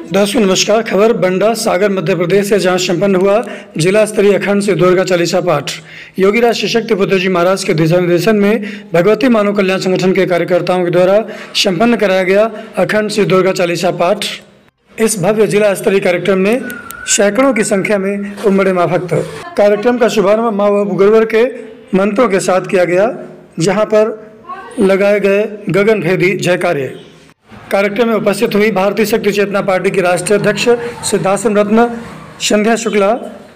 दोस्तों नमस्कार। खबर बंडा सागर मध्य प्रदेश से, जहां संपन्न हुआ जिला स्तरीय अखंड सिद्ध दुर्गा चालीसा पाठ। योगी राज सशक्त पुत्र जी महाराज के दिशा निर्देशन में भगवती मानव कल्याण संगठन के कार्यकर्ताओं के द्वारा संपन्न कराया गया अखंड सिद्ध दुर्गा चालीसा पाठ। इस भव्य जिला स्तरीय कार्यक्रम में सैकड़ों की संख्या में उमड़े मां भक्त। कार्यक्रम का शुभारंभ माँ व गुरुवर के मंत्रों के साथ किया गया, जहाँ पर लगाए गए गगनभेदी जयकारे। कार्यक्रम में उपस्थित हुई भारतीय शक्ति चेतना पार्टी की राष्ट्रीय अध्यक्ष सिद्धाश्रम रत्न संध्या शुक्ला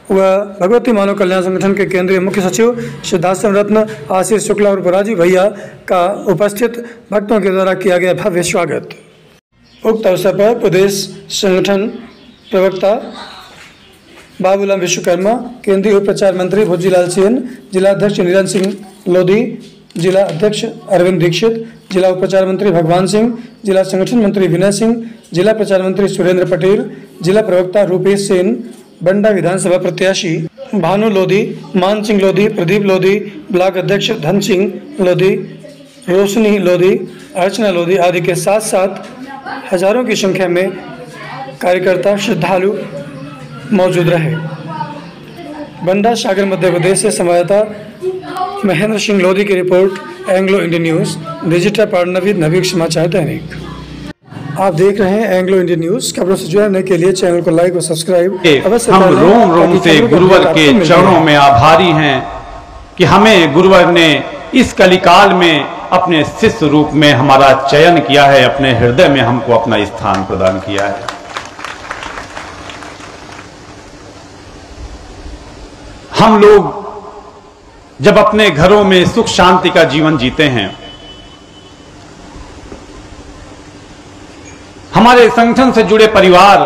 व भगवती मानव कल्याण संगठन के केंद्रीय मुख्य सचिव सिद्धाश्रम रत्न आशीष शुक्ला और राजीव भैया का उपस्थित भक्तों के द्वारा किया गया भव्य स्वागत। उक्त अवसर पर प्रदेश संगठन प्रवक्ता बाबूलाल विश्वकर्मा, केंद्रीय उप प्रचार मंत्री भुज्जीलाल सेन, जिला अध्यक्ष निरंजन सिंह लोधी, जिला अध्यक्ष अरविंद दीक्षित, जिला उप प्रचार मंत्री भगवान सिंह, जिला संगठन मंत्री विनय सिंह, जिला प्रचार मंत्री सुरेंद्र पटेल, जिला प्रवक्ता रूपेश सेन, बंडा विधानसभा प्रत्याशी भानु लोधी, मान सिंह लोधी, प्रदीप लोधी, ब्लॉक अध्यक्ष धन सिंह लोधी, रोशनी लोधी, अर्चना लोधी आदि के साथ साथ हजारों की संख्या में कार्यकर्ता श्रद्धालु मौजूद रहे। बंडा सागर मध्य प्रदेश से संवाददाता महेंद्र सिंह लोधी की report, Anglo Indian news, digital partner Navik Samachar Dainik. आप देख रहे हैं एंग्लो इंडियन न्यूज। खबरों से जुड़ने के लिए चैनल को लाइक और सब्सक्राइब अवश्य हम रोम रोम से गुरुवर के चरणों में आभारी हैं कि हमें गुरुवर ने इस कलिकाल में अपने शिष्य रूप में हमारा चयन किया है, अपने हृदय में हमको अपना स्थान प्रदान किया है। हम लोग जब अपने घरों में सुख शांति का जीवन जीते हैं, हमारे संगठन से जुड़े परिवार,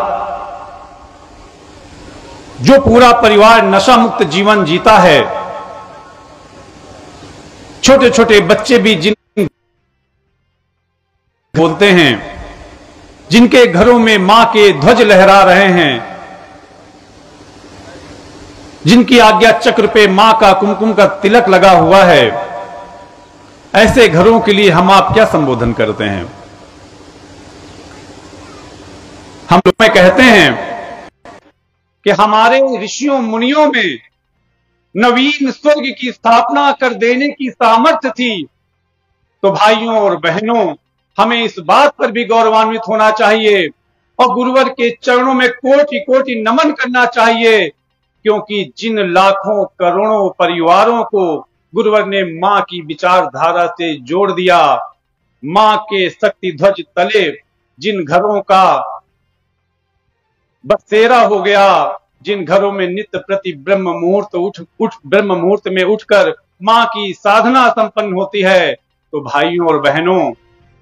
जो पूरा परिवार नशा मुक्त जीवन जीता है, छोटे छोटे बच्चे भी जिन बोलते हैं, जिनके घरों में मां के ध्वज लहरा रहे हैं, जिनकी आज्ञा चक्र पे मां का कुमकुम का तिलक लगा हुआ है, ऐसे घरों के लिए हम आप क्या संबोधन करते हैं? हम लोग में कहते हैं कि हमारे ऋषियों मुनियों में नवीन स्वर्ग की स्थापना कर देने की सामर्थ्य थी। तो भाइयों और बहनों, हमें इस बात पर भी गौरवान्वित होना चाहिए और गुरुवर के चरणों में कोटि कोटि नमन करना चाहिए, क्योंकि जिन लाखों करोड़ों परिवारों को गुरुवर ने मां की विचारधारा से जोड़ दिया, मां के शक्ति ध्वज तले जिन घरों का बसेरा हो गया, जिन घरों में नित्य प्रति ब्रह्म मुहूर्त में उठकर मां की साधना संपन्न होती है, तो भाइयों और बहनों,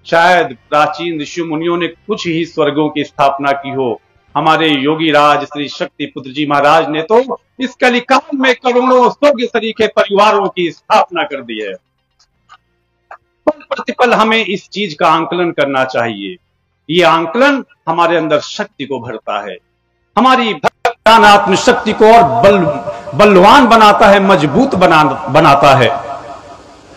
शायद प्राचीन ऋषि मुनियों ने कुछ ही स्वर्गों की स्थापना की हो, हमारे योगी राज श्री शक्ति पुत्र जी महाराज ने तो इस कलिकाल में करोड़ों स्वर्ग सरीखे परिवारों की स्थापना कर दी है। पल प्रतिपल हमें इस चीज का आंकलन करना चाहिए। ये आंकलन हमारे अंदर शक्ति को भरता है, हमारी आत्म शक्ति को और बलवान बनाता है, मजबूत बनाता है।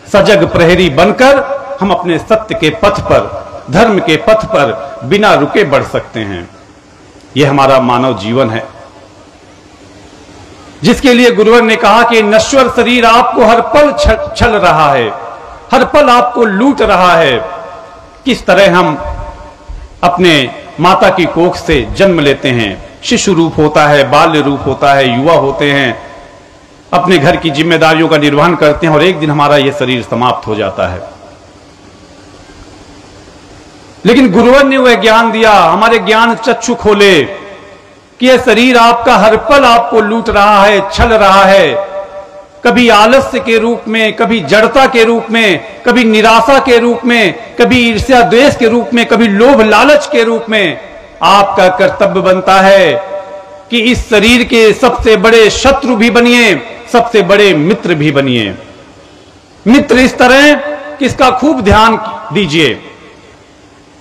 सजग प्रहरी बनकर हम अपने सत्य के पथ पर, धर्म के पथ पर बिना रुके बढ़ सकते हैं। यह हमारा मानव जीवन है, जिसके लिए गुरुवर ने कहा कि नश्वर शरीर आपको हर पल छल रहा है, हर पल आपको लूट रहा है। किस तरह हम अपने माता की कोख से जन्म लेते हैं, शिशु रूप होता है, बाल्य रूप होता है, युवा होते हैं, अपने घर की जिम्मेदारियों का निर्वहन करते हैं और एक दिन हमारा यह शरीर समाप्त हो जाता है। लेकिन गुरुवर ने वह ज्ञान दिया, हमारे ज्ञान चक्षु खोले कि यह शरीर आपका हर पल आपको लूट रहा है, छल रहा है, कभी आलस्य के रूप में, कभी जड़ता के रूप में, कभी निराशा के रूप में, कभी ईर्ष्या द्वेष के रूप में, कभी लोभ लालच के रूप में। आपका कर्तव्य बनता है कि इस शरीर के सबसे बड़े शत्रु भी बनिए, सबसे बड़े मित्र भी बनिए। मित्र इस तरह कि इसका खूब ध्यान दीजिए,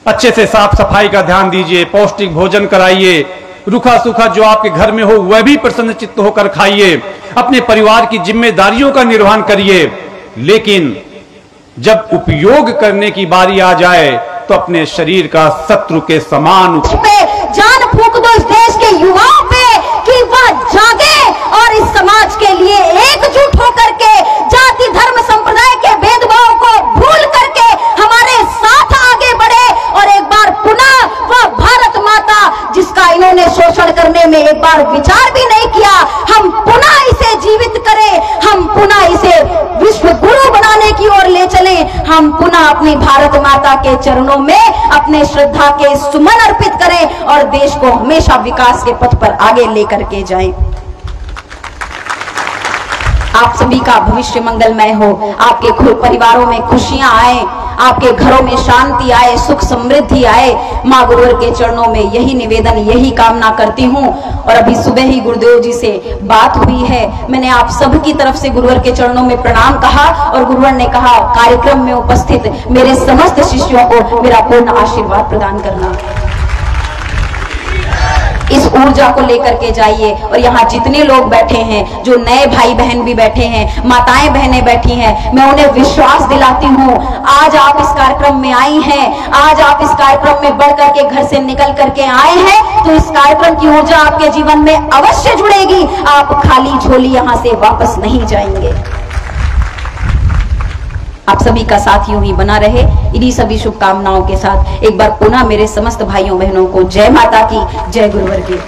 अच्छे से साफ सफाई का ध्यान दीजिए, पौष्टिक भोजन कराइए, रूखा सूखा जो आपके घर में हो वह भी प्रसन्न चित्त होकर खाइए, अपने परिवार की जिम्मेदारियों का निर्वहन करिए। लेकिन जब उपयोग करने की बारी आ जाए तो अपने शरीर का शत्रु के समान जान फूंक दो इस देश के युवाओं पे कि वह जागे और इस समाज के लिए एकजुट होकर के जाति धर्म संप्रदाय के भेदभाव को भूल करके हमारे साथ आगे बढ़े और एक बार पुनः वह भारत माता जिसका इन्होंने शोषण करने में एक बार विचार भी नहीं किया, हम पुनः इसे जीवित करें, हम पुनः इसे विश्व गुरु बनाने की ओर ले चलें, हम पुनः अपनी भारत माता के चरणों में अपने श्रद्धा के सुमन अर्पित करें और देश को हमेशा विकास के पथ पर आगे लेकर के जाएं। आप सभी का भविष्य मंगलमय हो, आपके परिवारों में खुशियां आए, आपके घरों में शांति आए, सुख समृद्धि आए। माँ गुरुवर के चरणों में यही निवेदन, यही कामना करती हूँ। और अभी सुबह ही गुरुदेव जी से बात हुई है, मैंने आप सब की तरफ से गुरुवर के चरणों में प्रणाम कहा और गुरुवर ने कहा कार्यक्रम में उपस्थित मेरे समस्त शिष्यों को मेरा पूर्ण आशीर्वाद प्रदान करना। इस ऊर्जा को लेकर के जाइए और यहाँ जितने लोग बैठे हैं, जो नए भाई बहन भी बैठे हैं, माताएं बहनें बैठी हैं, मैं उन्हें विश्वास दिलाती हूँ, आज आप इस कार्यक्रम में आई हैं, आज आप इस कार्यक्रम में बढ़ करके घर से निकल करके आए हैं, तो इस कार्यक्रम की ऊर्जा आपके जीवन में अवश्य जुड़ेगी। आप खाली झोली यहाँ से वापस नहीं जाएंगे। आप सभी का साथ यूं ही बना रहे, इन्हीं सभी शुभकामनाओं के साथ एक बार पुनः मेरे समस्त भाइयों बहनों को जय माता की, जय गुरुवर की।